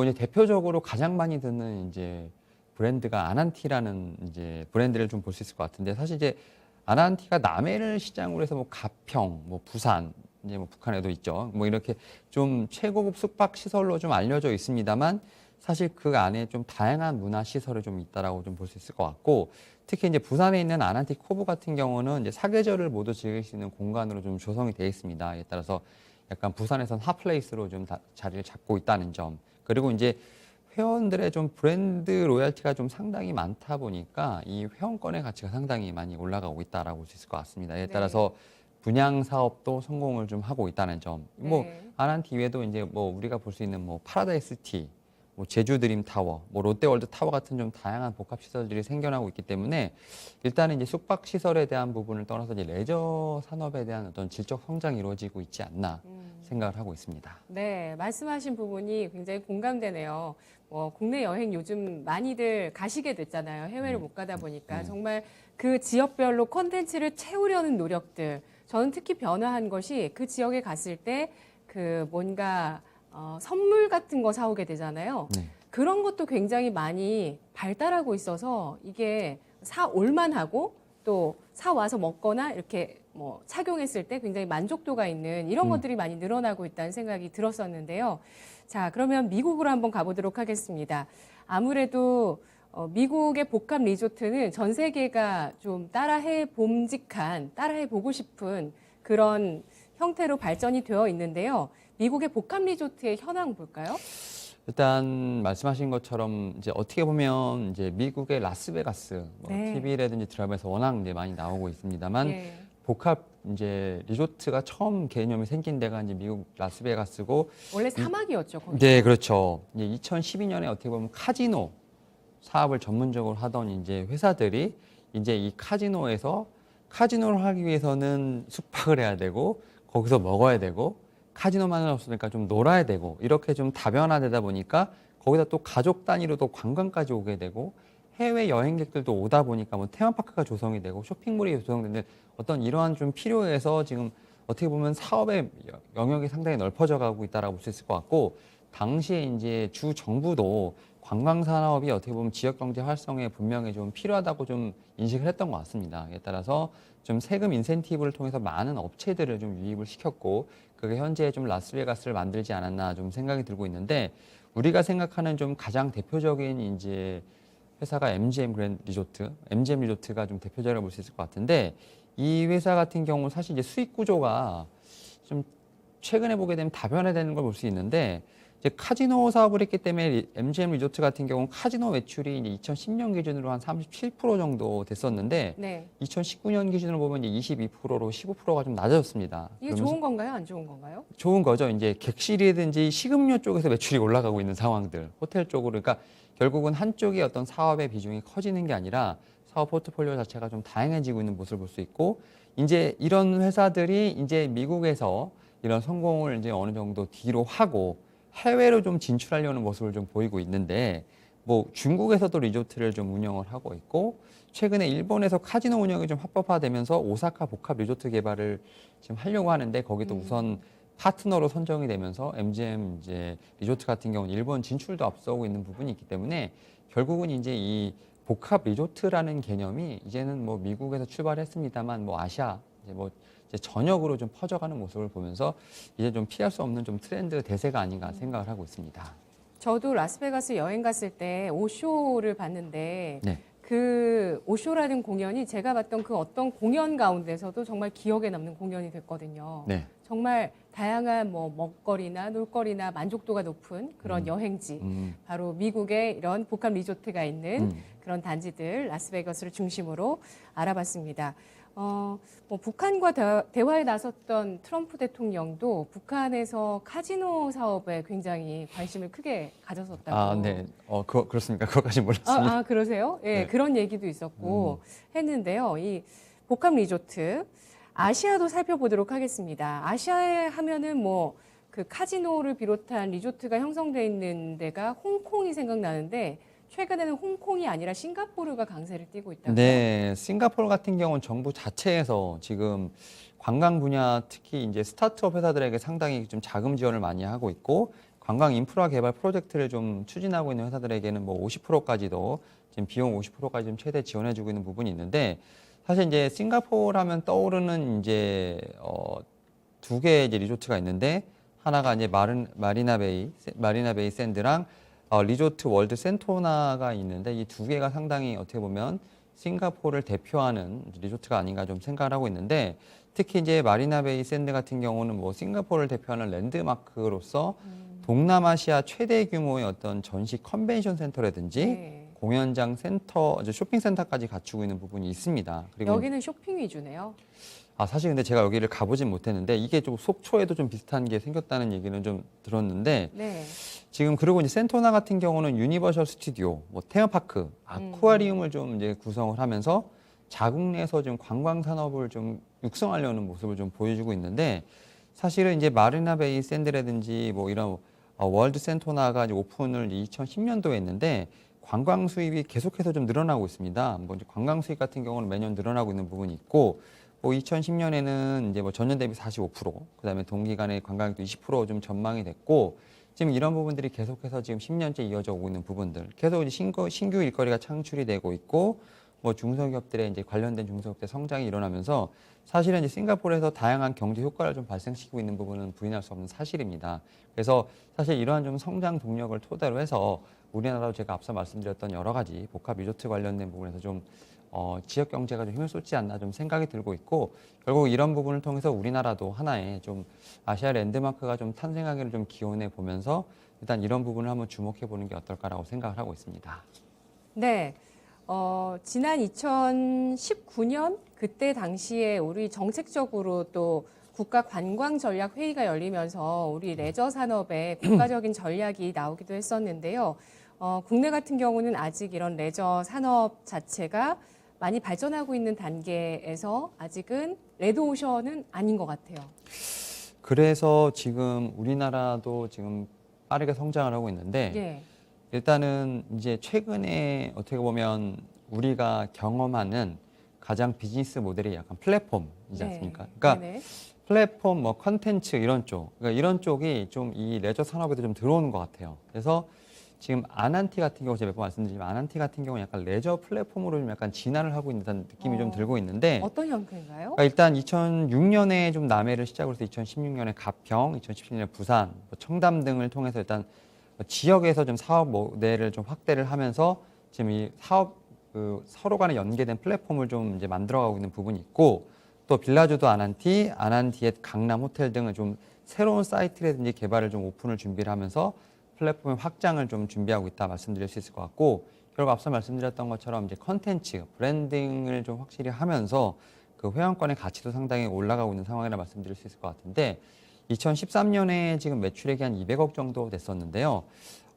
이제 대표적으로 가장 많이 듣는 이제 브랜드가 아난티라는 이제 브랜드를 좀 볼 수 있을 것 같은데, 사실 이제 아난티가 남해를 시장으로 해서 뭐 가평, 뭐 부산, 이제 뭐 북한에도 있죠. 뭐 이렇게 좀 최고급 숙박 시설로 좀 알려져 있습니다만, 사실 그 안에 좀 다양한 문화 시설이 좀 있다라고 좀 볼 수 있을 것 같고, 특히 이제 부산에 있는 아난티 코브 같은 경우는 이제 사계절을 모두 즐길 수 있는 공간으로 좀 조성이 되어 있습니다. 이에 따라서 약간 부산에선 핫플레이스로 좀 자리를 잡고 있다는 점. 그리고 이제 회원들의 좀 브랜드 로열티가 좀 상당히 많다 보니까 이 회원권의 가치가 상당히 많이 올라가고 있다라고 볼 수 있을 것 같습니다. 이에 네. 따라서 분양 사업도 성공을 좀 하고 있다는 점. 뭐 네. 아난티 외에도 이제 뭐 우리가 볼 수 있는 뭐 파라다이스 티, 뭐 제주 드림 타워, 뭐 롯데월드 타워 같은 좀 다양한 복합 시설들이 생겨나고 있기 때문에 일단은 이제 숙박 시설에 대한 부분을 떠나서 이제 레저 산업에 대한 어떤 질적 성장이 이루어지고 있지 않나 생각을 하고 있습니다. 네, 말씀하신 부분이 굉장히 공감되네요. 국내 여행 요즘 많이들 가시게 됐잖아요. 해외를 못 가다 보니까. 정말 그 지역별로 콘텐츠를 채우려는 노력들. 저는 특히 변화한 것이 그 지역에 갔을 때 그 뭔가 선물 같은 거 사오게 되잖아요. 네. 그런 것도 굉장히 많이 발달하고 있어서 이게 사올만 하고 또 사와서 먹거나 이렇게 뭐 착용했을 때 굉장히 만족도가 있는 이런 것들이 많이 늘어나고 있다는 생각이 들었었는데요. 자, 그러면 미국으로 한번 가보도록 하겠습니다. 아무래도 미국의 복합 리조트는 전 세계가 좀 따라해 봄직한, 따라해 보고 싶은 그런 형태로 발전이 되어 있는데요. 미국의 복합 리조트의 현황 볼까요? 일단 말씀하신 것처럼 이제 어떻게 보면 이제 미국의 라스베가스, 뭐 네. TV라든지 드라마에서 워낙 이제 많이 나오고 있습니다만 예. 복합 이제 리조트가 처음 개념이 생긴 데가 이제 미국 라스베가스고 원래 사막이었죠, 거기. 네, 그렇죠. 이제 2012년에 어떻게 보면 카지노 사업을 전문적으로 하던 이제 회사들이 이제 이 카지노에서 카지노를 하기 위해서는 숙박을 해야 되고 거기서 먹어야 되고 카지노만은 없으니까 좀 놀아야 되고 이렇게 좀 다변화되다 보니까 거기다 또 가족 단위로도 관광까지 오게 되고 해외 여행객들도 오다 보니까 뭐 테마파크가 조성이 되고 쇼핑몰이 조성되는 어떤 이러한 좀 필요해서 지금 어떻게 보면 사업의 영역이 상당히 넓어져 가고 있다라고 볼 수 있을 것 같고 당시에 이제 주 정부도 관광 산업이 어떻게 보면 지역 경제 활성에 분명히 좀 필요하다고 좀 인식을 했던 것 같습니다. 이에 따라서 좀 세금 인센티브를 통해서 많은 업체들을 좀 유입을 시켰고 그게 현재 좀 라스베가스를 만들지 않았나 좀 생각이 들고 있는데 우리가 생각하는 좀 가장 대표적인 이제 회사가 MGM 그랜드 리조트, MGM 리조트가 좀 대표적이라고 볼 수 있을 것 같은데 이 회사 같은 경우 사실 이제 수익 구조가 좀 최근에 보게 되면 다변화되는 걸 볼 수 있는데 이제 카지노 사업을 했기 때문에 MGM 리조트 같은 경우는 카지노 매출이 이제 2010년 기준으로 한 37% 정도 됐었는데 네. 2019년 기준으로 보면 이제 22%로 15%가 좀 낮아졌습니다. 이게 좋은 건가요? 안 좋은 건가요? 좋은 거죠. 이제 객실이든지 식음료 쪽에서 매출이 올라가고 있는 상황들, 호텔 쪽으로. 그러니까 결국은 한쪽이 어떤 사업의 비중이 커지는 게 아니라 사업 포트폴리오 자체가 좀 다양해지고 있는 모습을 볼 수 있고, 이제 이런 회사들이 이제 미국에서 이런 성공을 이제 어느 정도 뒤로 하고 해외로 좀 진출하려는 모습을 좀 보이고 있는데, 뭐 중국에서도 리조트를 좀 운영을 하고 있고, 최근에 일본에서 카지노 운영이 좀 합법화되면서 오사카 복합 리조트 개발을 지금 하려고 하는데 거기도 우선 파트너로 선정이 되면서 MGM 이제 리조트 같은 경우는 일본 진출도 앞서고 있는 부분이 있기 때문에 결국은 이제 이 복합 리조트라는 개념이 이제는 뭐 미국에서 출발했습니다만 뭐 아시아 이제 전역으로 좀 퍼져가는 모습을 보면서 이제 좀 피할 수 없는 좀 트렌드 대세가 아닌가 생각을 하고 있습니다. 저도 라스베가스 여행 갔을 때 오쇼를 봤는데 네. 그 오쇼라는 공연이 제가 봤던 그 어떤 공연 가운데서도 정말 기억에 남는 공연이 됐거든요. 네. 정말 다양한 뭐 먹거리나 놀거리나 만족도가 높은 그런 여행지, 바로 미국의 이런 복합 리조트가 있는 그런 단지들 라스베가스를 중심으로 알아봤습니다. 뭐 북한과 대화에 나섰던 트럼프 대통령도 북한에서 카지노 사업에 굉장히 관심을 크게 가졌었다고. 아, 네. 그렇습니까? 그것까지 몰랐습니다. 그러세요? 예, 네. 그런 얘기도 있었고 했는데요. 이 복합 리조트 아시아도 살펴보도록 하겠습니다. 아시아에 하면은 뭐 그 카지노를 비롯한 리조트가 형성되어 있는 데가 홍콩이 생각나는데 최근에는 홍콩이 아니라 싱가포르가 강세를 띠고 있다고요? 네, 싱가포르 같은 경우는 정부 자체에서 지금 관광 분야 특히 이제 스타트업 회사들에게 상당히 좀 자금 지원을 많이 하고 있고 관광 인프라 개발 프로젝트를 좀 추진하고 있는 회사들에게는 뭐 50%까지도 지금 비용 50%까지 좀 최대 지원해주고 있는 부분이 있는데 사실 이제 싱가포르 하면 떠오르는 이제 두 개의 이제 리조트가 있는데 하나가 이제 마리나 베이 샌드랑 리조트 월드 센토나가 있는데 이 두 개가 상당히 어떻게 보면 싱가포르를 대표하는 리조트가 아닌가 좀 생각을 하고 있는데 특히 이제 마리나 베이 샌드 같은 경우는 뭐 싱가포르를 대표하는 랜드마크로서 동남아시아 최대 규모의 어떤 전시 컨벤션 센터라든지 네. 공연장 센터, 쇼핑 센터까지 갖추고 있는 부분이 있습니다. 그리고 여기는 쇼핑 위주네요. 사실 근데 제가 여기를 가보진 못했는데 이게 좀 속초에도 좀 비슷한 게 생겼다는 얘기는 좀 들었는데 네. 지금 그리고 이제 센토나 같은 경우는 유니버셜 스튜디오, 뭐 테마파크, 아쿠아리움을 좀 이제 구성을 하면서 자국 내에서 좀 관광 산업을 좀 육성하려는 모습을 좀 보여주고 있는데 사실은 이제 마리나 베이 샌드라든지 뭐 이런 월드 센토나가 이제 오픈을 2010년도에 했는데 관광 수입이 계속해서 좀 늘어나고 있습니다. 뭐 이제 관광 수입 같은 경우는 매년 늘어나고 있는 부분이 있고 뭐 2010년에는 이제 뭐 전년 대비 45%, 그다음에 동기간에 관광객도 20%좀 전망이 됐고 지금 이런 부분들이 계속해서 지금 10년째 이어져 오고 있는 부분들, 계속 이제 신규 일거리가 창출이 되고 있고 뭐 중소기업들의 이제 관련된 중소기업들 성장이 일어나면서 사실은 이제 싱가포르에서 다양한 경제 효과를 좀 발생시키고 있는 부분은 부인할 수 없는 사실입니다. 그래서 사실 이러한 좀 성장 동력을 토대로 해서 우리나라도 제가 앞서 말씀드렸던 여러 가지 복합 리조트 관련된 부분에서 좀 지역 경제가 좀 힘을 쏟지 않나 좀 생각이 들고 있고 결국 이런 부분을 통해서 우리나라도 하나의 좀 아시아 랜드마크가 좀 탄생하기를 좀 기원해 보면서 일단 이런 부분을 한번 주목해 보는 게 어떨까라고 생각을 하고 있습니다. 네. 지난 2019년 그때 당시에 우리 정책적으로 또 국가 관광 전략 회의가 열리면서 우리 레저 산업에 국가적인 전략이 나오기도 했었는데요. 국내 같은 경우는 아직 이런 레저 산업 자체가 많이 발전하고 있는 단계에서 아직은 레드오션은 아닌 것 같아요. 그래서 지금 우리나라도 지금 빠르게 성장을 하고 있는데 예. 일단은 이제 최근에 어떻게 보면 우리가 경험하는 가장 비즈니스 모델이 약간 플랫폼이지 않습니까? 그러니까 네네. 플랫폼, 뭐 컨텐츠 이런 쪽, 그러니까 이런 쪽이 좀 이 레저 산업에도 좀 들어오는 것 같아요. 그래서 지금 아난티 같은 경우 제가 몇 번 말씀드리지만 아난티 같은 경우는 약간 레저 플랫폼으로 좀 약간 진화를 하고 있는 듯한 느낌이 좀 들고 있는데 어떤 형태인가요? 그러니까 일단 2006년에 좀 남해를 시작으로 해서 2016년에 가평, 2017년에 부산, 뭐 청담 등을 통해서 일단 지역에서 좀 사업 모델을 좀 확대를 하면서 지금 이 사업 서로 간에 연계된 플랫폼을 좀 이제 만들어가고 있는 부분이 있고 또 빌라주도 아난티, 아난티의 강남 호텔 등을 좀 새로운 사이트라든지 개발을 좀 오픈을 준비를 하면서 플랫폼의 확장을 좀 준비하고 있다 말씀드릴 수 있을 것 같고 결국 앞서 말씀드렸던 것처럼 이제 컨텐츠, 브랜딩을 좀 확실히 하면서 그 회원권의 가치도 상당히 올라가고 있는 상황이라 말씀드릴 수 있을 것 같은데 2013년에 지금 매출액이 한 200억 정도 됐었는데요.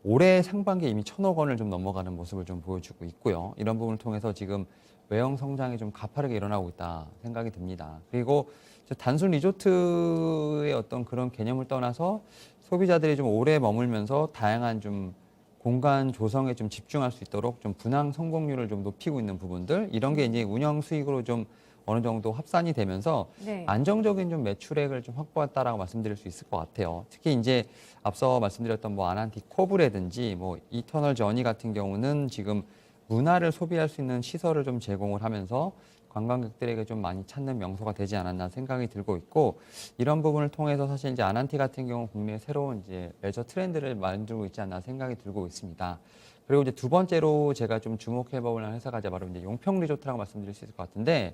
올해 상반기에 이미 1,000억 원을 좀 넘어가는 모습을 좀 보여주고 있고요. 이런 부분을 통해서 지금 외형 성장이 좀 가파르게 일어나고 있다 생각이 듭니다. 그리고 단순 리조트의 어떤 그런 개념을 떠나서 소비자들이 좀 오래 머물면서 다양한 좀 공간 조성에 좀 집중할 수 있도록 좀 분양 성공률을 좀 높이고 있는 부분들 이런 게 이제 운영 수익으로 좀 어느 정도 합산이 되면서 네. 안정적인 좀 매출액을 좀 확보했다라고 말씀드릴 수 있을 것 같아요. 특히 이제 앞서 말씀드렸던 뭐 아난티 코브라든지 뭐 이터널 저니 같은 경우는 지금 문화를 소비할 수 있는 시설을 좀 제공을 하면서 관광객들에게 좀 많이 찾는 명소가 되지 않았나 생각이 들고 있고 이런 부분을 통해서 사실 이제 아난티 같은 경우 국내의 새로운 이제 레저 트렌드를 만들고 있지 않나 생각이 들고 있습니다. 그리고 이제 두 번째로 제가 좀 주목해 볼 회사가 바로 이제 용평 리조트라고 말씀드릴 수 있을 것 같은데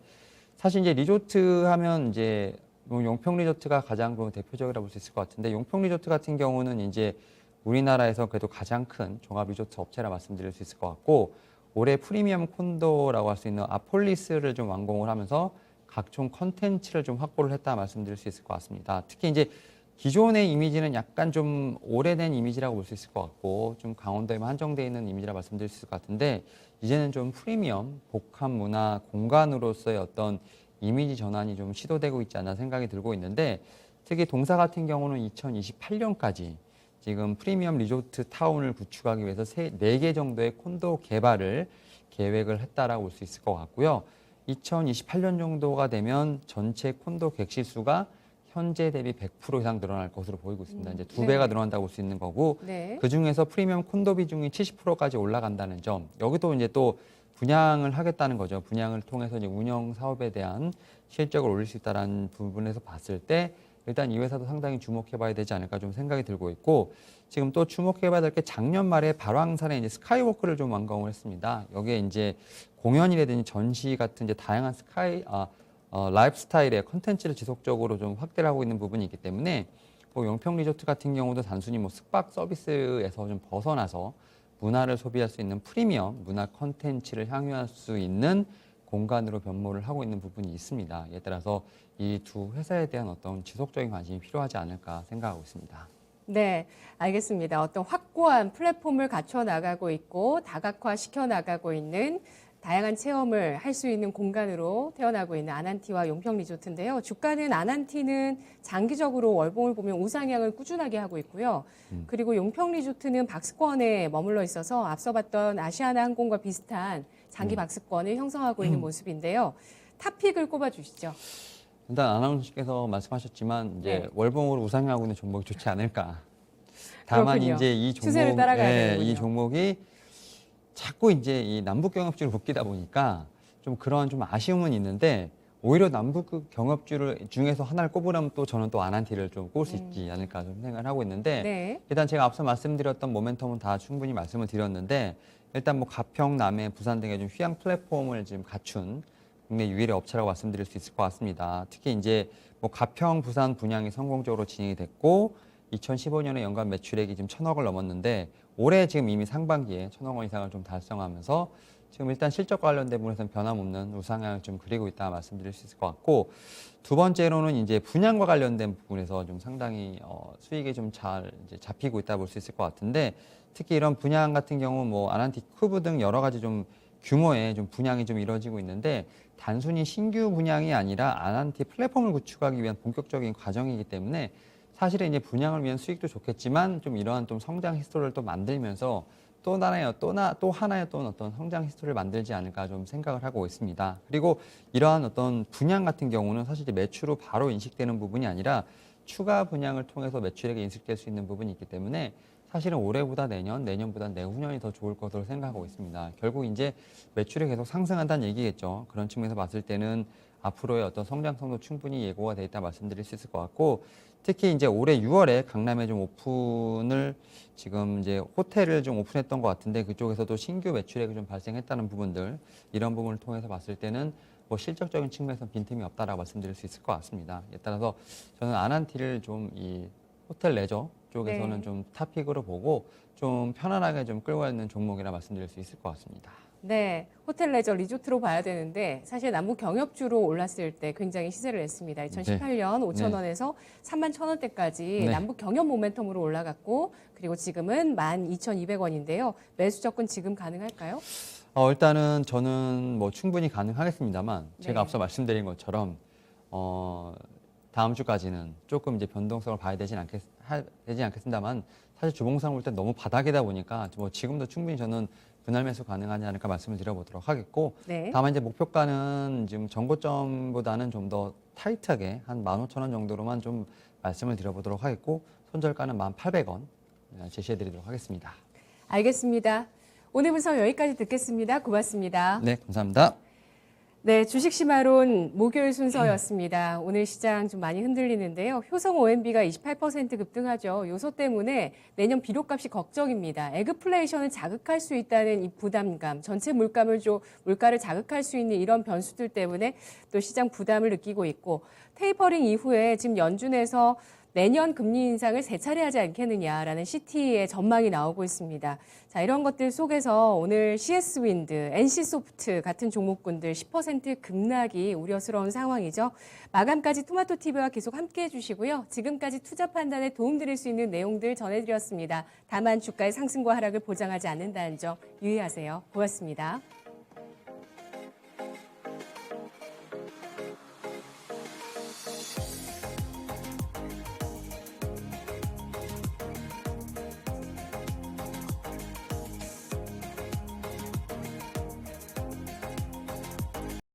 사실 이제 리조트 하면 이제 뭐 용평 리조트가 가장 좀 대표적이라고 볼 수 있을 것 같은데 용평 리조트 같은 경우는 이제 우리나라에서 그래도 가장 큰 종합 리조트 업체라 말씀드릴 수 있을 것 같고 올해 프리미엄 콘도라고 할 수 있는 아폴리스를 좀 완공을 하면서 각종 컨텐츠를 좀 확보를 했다 말씀드릴 수 있을 것 같습니다. 특히 이제 기존의 이미지는 약간 좀 오래된 이미지라고 볼 수 있을 것 같고 좀 강원도에만 한정되어 있는 이미지라 말씀드릴 수 있을 것 같은데 이제는 좀 프리미엄 복합 문화 공간으로서의 어떤 이미지 전환이 좀 시도되고 있지 않나 생각이 들고 있는데 특히 동사 같은 경우는 2028년까지 지금 프리미엄 리조트 타운을 구축하기 위해서 4개 정도의 콘도 개발을 계획을 했다라고 볼 수 있을 것 같고요. 2028년 정도가 되면 전체 콘도 객실 수가 현재 대비 100% 이상 늘어날 것으로 보이고 있습니다. 이제 2배가 네. 늘어난다고 볼 수 있는 거고 네. 그 중에서 프리미엄 콘도 비중이 70%까지 올라간다는 점. 여기도 이제 또 분양을 하겠다는 거죠. 분양을 통해서 이제 운영 사업에 대한 실적을 올릴 수 있다는 부분에서 봤을 때 일단 이 회사도 상당히 주목해봐야 되지 않을까 좀 생각이 들고 있고 지금 또 주목해봐야 될 게 작년 말에 발왕산에 이제 스카이워크를 좀 완공을 했습니다. 여기에 이제 공연이라든지 전시 같은 이제 다양한 라이프 스타일의 컨텐츠를 지속적으로 좀 확대를 하고 있는 부분이 있기 때문에 뭐 용평 리조트 같은 경우도 단순히 뭐 숙박 서비스에서 좀 벗어나서 문화를 소비할 수 있는 프리미엄 문화 컨텐츠를 향유할 수 있는 공간으로 변모를 하고 있는 부분이 있습니다. 이에 따라서 이 두 회사에 대한 어떤 지속적인 관심이 필요하지 않을까 생각하고 있습니다. 네, 알겠습니다. 어떤 확고한 플랫폼을 갖춰 나가고 있고 다각화 시켜 나가고 있는 다양한 체험을 할 수 있는 공간으로 태어나고 있는 아난티와 용평 리조트인데요. 주가는 아난티는 장기적으로 월봉을 보면 우상향을 꾸준하게 하고 있고요. 그리고 용평 리조트는 박스권에 머물러 있어서 앞서 봤던 아시아나 항공과 비슷한 장기 박스권을 형성하고 있는 모습인데요. 탑픽을 꼽아 주시죠. 일단 아나운서께서 말씀하셨지만 이제 네. 월봉으로 우상향하고 있는 종목이 좋지 않을까. 다만 그렇군요. 이제 이 추세를 종목, 따라가야 이 되는군요. 종목이 자꾸 이제 이 남북 경협주를 묶이다 보니까 좀 그런 좀 아쉬움은 있는데 오히려 남북 경협주를 중에서 하나를 꼽으려면 또 저는 또 아난티를 좀 꼽을 수 있지 않을까 좀 생각을 하고 있는데 네. 일단 제가 앞서 말씀드렸던 모멘텀은 다 충분히 말씀을 드렸는데 일단 뭐 가평, 남해, 부산 등의 좀 휴양 플랫폼을 지금 갖춘 국내 유일의 업체라고 말씀드릴 수 있을 것 같습니다. 특히 이제 뭐 가평, 부산 분양이 성공적으로 진행이 됐고 2015년에 연간 매출액이 지금 1,000억을 넘었는데 올해 지금 이미 상반기에 1,000억 원 이상을 좀 달성하면서 지금 일단 실적 관련된 부분에서는 변함없는 우상향을 좀 그리고 있다 말씀드릴 수 있을 것 같고, 두 번째로는 이제 분양과 관련된 부분에서 좀 상당히 수익이 좀 잘 잡히고 있다 볼 수 있을 것 같은데, 특히 이런 분양 같은 경우 뭐 아난티 쿠브 등 여러 가지 좀 규모의 좀 분양이 좀 이루어지고 있는데, 단순히 신규 분양이 아니라 아난티 플랫폼을 구축하기 위한 본격적인 과정이기 때문에 사실은 이제 분양을 위한 수익도 좋겠지만 좀 이러한 좀 성장 히스토리를 또 만들면서 또 하나의 또 어떤 성장 히스토리를 만들지 않을까 좀 생각을 하고 있습니다. 그리고 이러한 어떤 분양 같은 경우는 사실 이제 매출로 바로 인식되는 부분이 아니라 추가 분양을 통해서 매출액이 인식될 수 있는 부분이 있기 때문에 사실은 올해보다 내년보다 내후년이 더 좋을 것으로 생각하고 있습니다. 결국 이제 매출이 계속 상승한다는 얘기겠죠. 그런 측면에서 봤을 때는 앞으로의 어떤 성장성도 충분히 예고가 돼 있다 말씀드릴 수 있을 것 같고, 특히 이제 올해 6월에 강남에 좀 오픈을 지금 이제 호텔을 좀 오픈했던 것 같은데, 그쪽에서도 신규 매출액이 좀 발생했다는 부분들, 이런 부분을 통해서 봤을 때는 뭐 실적적인 측면에서 빈틈이 없다라고 말씀드릴 수 있을 것 같습니다. 에 따라서 저는 아난티를 좀 이 호텔 레저 쪽에서는 네. 좀 탑픽으로 보고 좀 편안하게 좀 끌고 가는 종목이라 말씀드릴 수 있을 것 같습니다. 네, 호텔 레저 리조트로 봐야 되는데 사실 남북 경협주로 올랐을 때 굉장히 시세를 냈습니다. 2018년 5천 원에서 3만 1천 원대까지 네. 남북 경협 모멘텀으로 올라갔고, 그리고 지금은 12,200원인데요. 매수 접근 지금 가능할까요? 일단은 저는 뭐 충분히 가능하겠습니다만, 제가 네. 앞서 말씀드린 것처럼 다음 주까지는 조금 이제 변동성을 봐야 되지 않겠습니다만, 사실 주봉상 볼 때 너무 바닥이다 보니까 뭐 지금도 충분히 저는 분할 매수 가능하지 않을까 말씀을 드려보도록 하겠고, 네. 다만 이제 목표가는 지금 전고점보다는 좀 더 타이트하게 한 15,000원 정도로만 좀 말씀을 드려보도록 하겠고, 손절가는 1,800원 제시해드리도록 하겠습니다. 알겠습니다. 오늘 분석 여기까지 듣겠습니다. 고맙습니다. 네, 감사합니다. 네, 주식 심화론 목요일 순서였습니다. 오늘 시장 좀 많이 흔들리는데요. 효성 OMB가 28% 급등하죠. 요소 때문에 내년 비료값이 걱정입니다. 에그플레이션을 자극할 수 있다는 이 부담감, 전체 물가를 자극할 수 있는 이런 변수들 때문에 또 시장 부담을 느끼고 있고, 테이퍼링 이후에 지금 연준에서 내년 금리 인상을 세 차례 하지 않겠느냐라는 CT의 전망이 나오고 있습니다. 자, 이런 것들 속에서 오늘 CS윈드, NC소프트 같은 종목군들 10% 급락이 우려스러운 상황이죠. 마감까지 토마토TV와 계속 함께해 주시고요. 지금까지 투자 판단에 도움드릴 수 있는 내용들 전해드렸습니다. 다만 주가의 상승과 하락을 보장하지 않는다는 점 유의하세요. 고맙습니다.